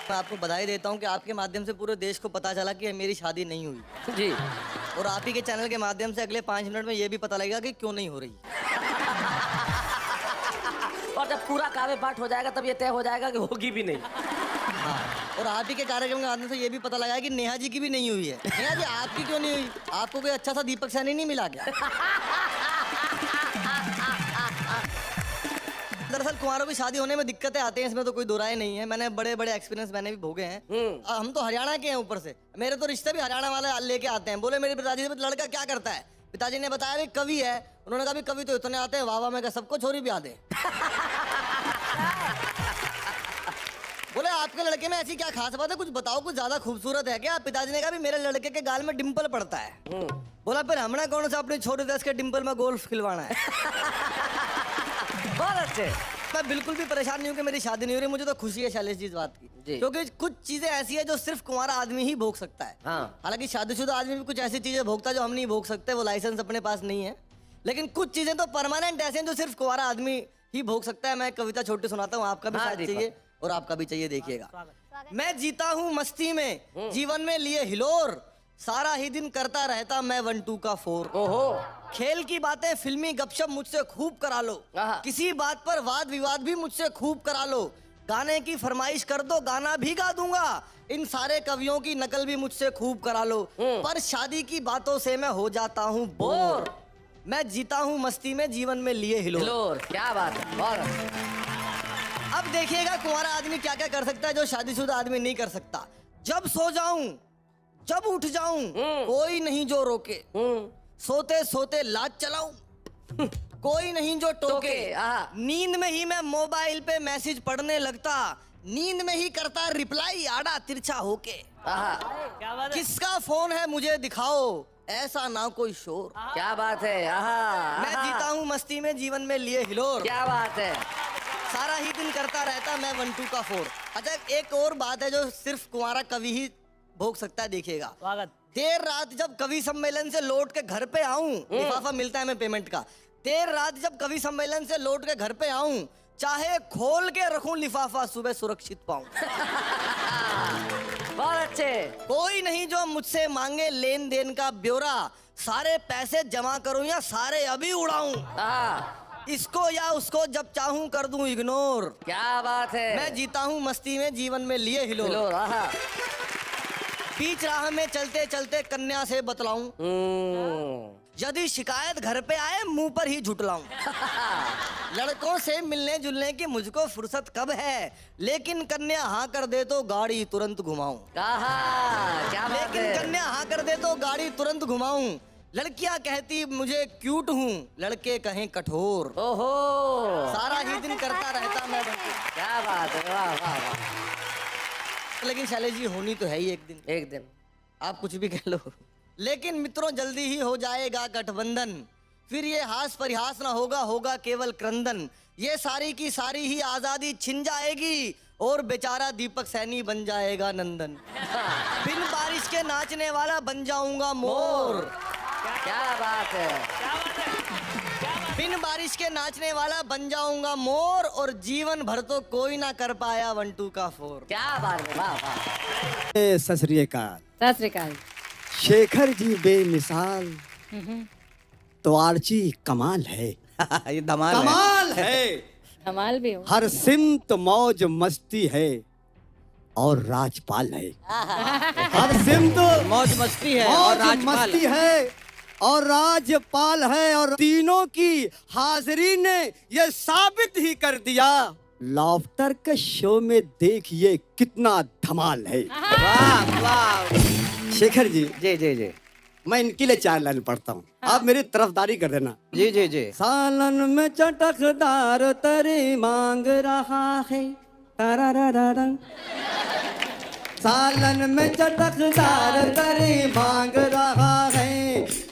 मैं आपको बधाई देता हूँ कि आपके माध्यम से पूरे देश को पता चला कि मेरी शादी नहीं हुई जी। और आप ही के चैनल के माध्यम से अगले 5 मिनट में ये भी पता लगेगा कि क्यों नहीं हो रही। और जब पूरा काव्य पाठ हो जाएगा तब ये तय हो जाएगा कि होगी भी नहीं। हाँ, और आप ही के कार्यक्रम के माध्यम से ये भी पता लगा कि नेहा जी की भी नहीं हुई है। नेहा जी आपकी क्यों नहीं हुई? आपको कोई अच्छा सा दीपक सैनी नहीं मिला क्या? दरअसल कुंवारों की शादी होने में दिक्कतें आती हैं, इसमें तो कोई दो राय नहीं है। मैंने बड़े बड़े एक्सपीरियंस मैंने भी भोगे हैं। हम तो हरियाणा के हैं, ऊपर से मेरे तो रिश्ते भी हरियाणा वाले लेके आते हैं। बोले मेरे पिताजी से लड़का क्या करता है? पिताजी ने बताया भी कवि है। उन्होंने कहा भी कवि तो इतने आते हैं, वाह वाह, मैं कहा सबको छोरी भी आते। बोले आपके लड़के में ऐसी क्या खास बात है, कुछ बताओ, कुछ ज्यादा खूबसूरत है क्या? पिताजी ने कहा भी मेरे लड़के के गाल में डिंपल पड़ता है। बोला फिर हमने कौन सा अपनी छोटी दस के डिंपल में गोल्फ खिलवाना है। बहुत अच्छे। मैं बिल्कुल भी परेशान नहीं हूँ कि मेरी शादी नहीं हो रही। मुझे तो खुशी है शैलेश जी इस बात की, क्योंकि कुछ चीजें ऐसी है जो सिर्फ कुंवारा आदमी ही भोग सकता है। हाँ। हालांकि शादीशुदा आदमी भी कुछ ऐसी चीजें भोगता है जो हम नहीं भोग सकते, वो लाइसेंस अपने पास नहीं है। लेकिन कुछ चीजें तो परमानेंट ऐसे हैं जो सिर्फ कुंवारा आदमी ही भोग सकता है। मैं कविता छोटी सुनाता हूँ, आपका भी साथ चाहिए और आपका भी चाहिए। देखिएगा, मैं जीता हूँ मस्ती में, जीवन में लिए हिलोर, सारा ही दिन करता रहता मैं 1 2 का 4। ओहो। खेल की बातें फिल्मी गपशप मुझसे खूब करा लो, किसी बात पर वाद विवाद भी मुझसे खूब करा लो, गाने की फरमाइश कर दो गाना भी गा दूंगा, इन सारे कवियों की नकल भी मुझसे खूब करा लो, पर शादी की बातों से मैं हो जाता हूँ बोर, मैं जीता हूँ मस्ती में, जीवन में लिए हिलोर। क्या बात है, बहुत। अब देखिएगा कुंवारा आदमी क्या क्या कर सकता है जो शादीशुदा आदमी नहीं कर सकता। जब सो जाऊं, जब उठ जाऊं, कोई नहीं जो रोके, सोते सोते लाज चलाऊं, कोई नहीं जो टोके, नींद में ही मैं मोबाइल पे मैसेज पढ़ने लगता, नींद में ही करता रिप्लाई आड़ा तिरछा होके, किसका फोन है मुझे दिखाओ, ऐसा ना कोई शोर। क्या बात है। मैं जीता हूँ मस्ती में, जीवन में लिए हिलोर। क्या बात है। सारा ही दिन करता रहता मैं 1 2 का 4। अच्छा, एक और बात है जो सिर्फ कुंवारा कवि ही भोग सकता है। देखिएगा, देर रात जब कवि सम्मेलन से लौट के घर पे आऊं, लिफाफा मिलता है हमें पेमेंट का, देर रात जब कवि सम्मेलन से लौट के घर पे आऊं, चाहे खोल के रखूं लिफाफा, सुबह सुरक्षित पाऊं। बहुत अच्छे। कोई नहीं जो मुझसे मांगे लेन देन का ब्यौरा, सारे पैसे जमा करूं या सारे अभी उड़ाऊं, इसको या उसको जब चाहूं कर दूं इग्नोर। क्या बात है। मैं जीता हूं मस्ती में, जीवन में लिए हिलोर। बीच राह में चलते चलते कन्या से बतलाऊं, यदि शिकायत घर पे आए मुंह पर ही झुटलाऊं। लड़कों से मिलने जुलने की मुझको फुर्सत कब है, लेकिन कन्या हाँ कर दे तो गाड़ी तुरंत घुमाऊं। क्या बात लेकिन है। कन्या हाँ कर दे तो गाड़ी तुरंत घुमाऊं। लड़कियां कहती मुझे क्यूट हूँ, लड़के कहें कठोर। ओहो। सारा ही दिन करता रहता मैं। क्या बात है, वाह वाह वाह। लेकिन शैलेश जी होनी तो है ही एक दिन। एक दिन आप कुछ भी कह लो, लेकिन मित्रों जल्दी ही हो जाएगा गठबंधन, फिर ये हास परिहास ना होगा, होगा केवल क्रंदन। ये सारी की सारी ही आजादी छिन जाएगी और बेचारा दीपक सैनी बन जाएगा नंदन। बिन बारिश के नाचने वाला बन जाऊंगा मोर। क्या बात है। बिन बारिश के नाचने वाला बन जाऊंगा मोर, और जीवन भर तो कोई ना कर पाया 1 2 का 4। क्या बात है, वाह वाह। सत श्री अकाल। सत श्री अकाल। शेखर जी बेमिसाल, तो आर्ची कमाल है। ये धमाल कमाल है। धमाल भी हो। हर सिमत मौज मस्ती है और राजपाल है। हर सिमत मौज मस्ती है और मस्ती है और राजपाल है, और तीनों की हाजिरी ने ये साबित ही कर दिया, लॉफ्टर के शो में देखिए कितना धमाल है। वाह वाह। शेखर जी, जी जी जी, मैं इनके लिए 4 लाइन पढ़ता हूँ, आप मेरी तरफदारी कर देना। जी जी जी। सालन में चटकदार तरी मांग रहा है, तररररं। सालन में चटकदार तरी मांग रहा है,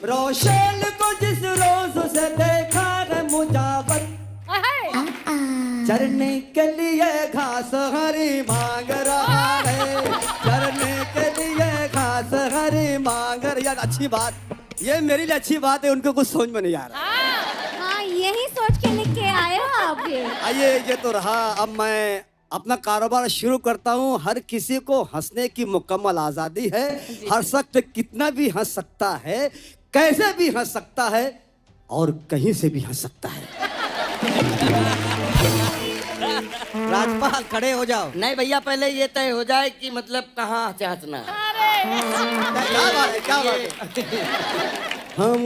रोशेल को जिस रोज से देखा है मुजावर, चरने के लिए घास हरी मांग रहा है, चरने के लिए घास हरी मांग। यार अच्छी बात, ये मेरे लिए अच्छी बात है, उनको कुछ समझ में नहीं आ रहा। हाँ, यही सोच के लिख के आए हो आप ये। आइए, ये तो रहा। अब मैं अपना कारोबार शुरू करता हूँ। हर किसी को हंसने की मुकम्मल आजादी है। हर शख्स कितना भी हंस सकता है, कैसे भी हंस सकता है और कहीं से भी हंस सकता है। राजपाल खड़े हो जाओ। नहीं भैया, पहले ये तय हो जाए कि मतलब कहाँ से हंसना है। क्या बात है, क्या बात है। हम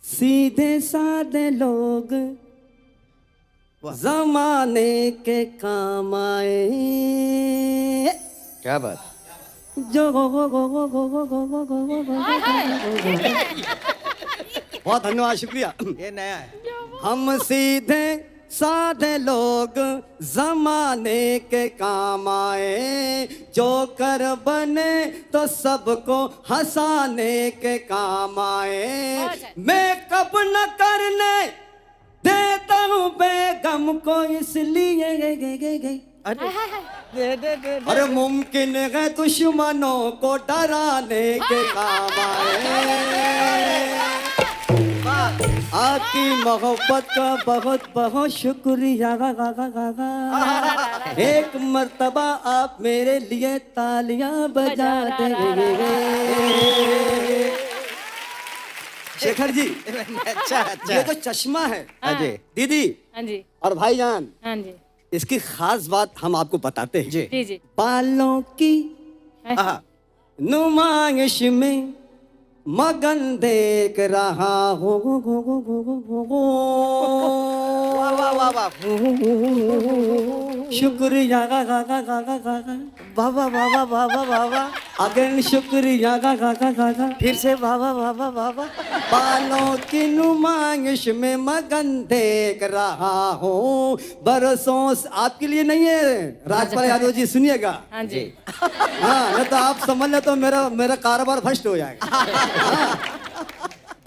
सीधे साधे लोग जमाने के काम आए। क्या बात। जो बहुत धन्यवाद, शुक्रिया। ये नया है। हम सीधे साधे लोग जमाने के काम आए, जो कर बने तो सबको हंसाने के काम आए। मैं कब न करने देता हूँ बेगम को, इसलिए अरे मुमकिन है दुश्मनों को डराने के काम आए। आपकी मोहब्बत का बहुत बहुत शुक्रिया। एक मर्तबा आप मेरे लिए तालियां बजा देंगे। शेखर जी, अच्छा अच्छा। ये जो चश्मा है अजय दीदी हाँ जी, और भाईजान, हाँ जी, इसकी खास बात हम आपको बताते हैं। जी। जी जी। बालों की आहा, नुमाइश में मगन देख रहा हूँ। वाह वाह वाह वाह शुक्रिया वाह वाह वाह वाह वाह वाह वाह वाह। अगेन शुक्रिया। फिर से वाह वाह वाह वाह वाह वाह। बालों की नुमाइश में मगन देख रहा हूँ बरसों से। आपके लिए नहीं है राजपाल यादव जी, सुनिएगा। हाँ जी। हाँ, नहीं तो आप समझ ले तो मेरा कारोबार फर्स्ट हो जाएगा।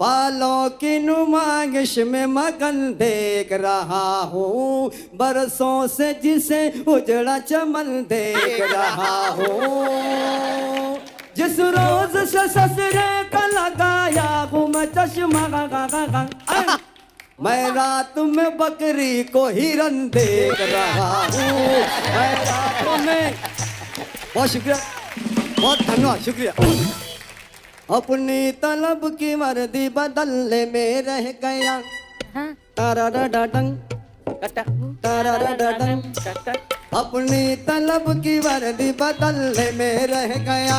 बालों की नुमाइश में मगन देख रहा हूँ बरसों से, जिसे उजड़ा चमन देख रहा हूँ। जिस रोज से ससुरे का लगाया हूँ मैं चश्मा, मैं रात में बकरी को हिरन देख रहा हूँ। मैं रात में, बहुत शुक्रिया, बहुत धन्यवाद, शुक्रिया। अपनी तलब की वर्दी बदलने में रह गया। हाँ। ताराडाडंग, ताराडाडंग। अपनी तलब की वर्दी बदलने में रह गया।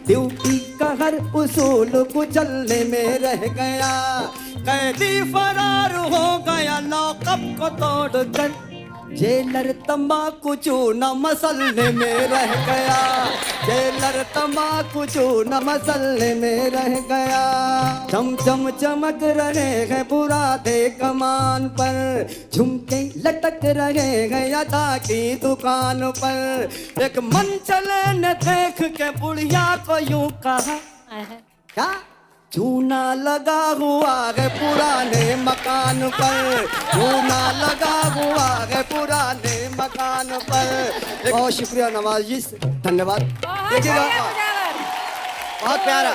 ड्यूटी का हर उसूल कुचलने में रह गया। कैदी फरार हो गया लॉकअप को तोड़कर, जेलर तंबाकू चूना मसलने में रह गया। जेलर तंबाकू चूना मसलने में रह गया। चम चम चमक रहे हैं बुरादे कमान पर, झुमके लटक रहे हैं अदा की दुकान पर। एक मन चले न देख के बुढ़िया को यूं कहा, क्या चूना लगा हुआ है पुराने मकान पर, चूना लगा हुआ है पुराने मकान पर। बहुत शुक्रिया नवाज जी, धन्यवाद। देखिएगा, बहुत प्यारा।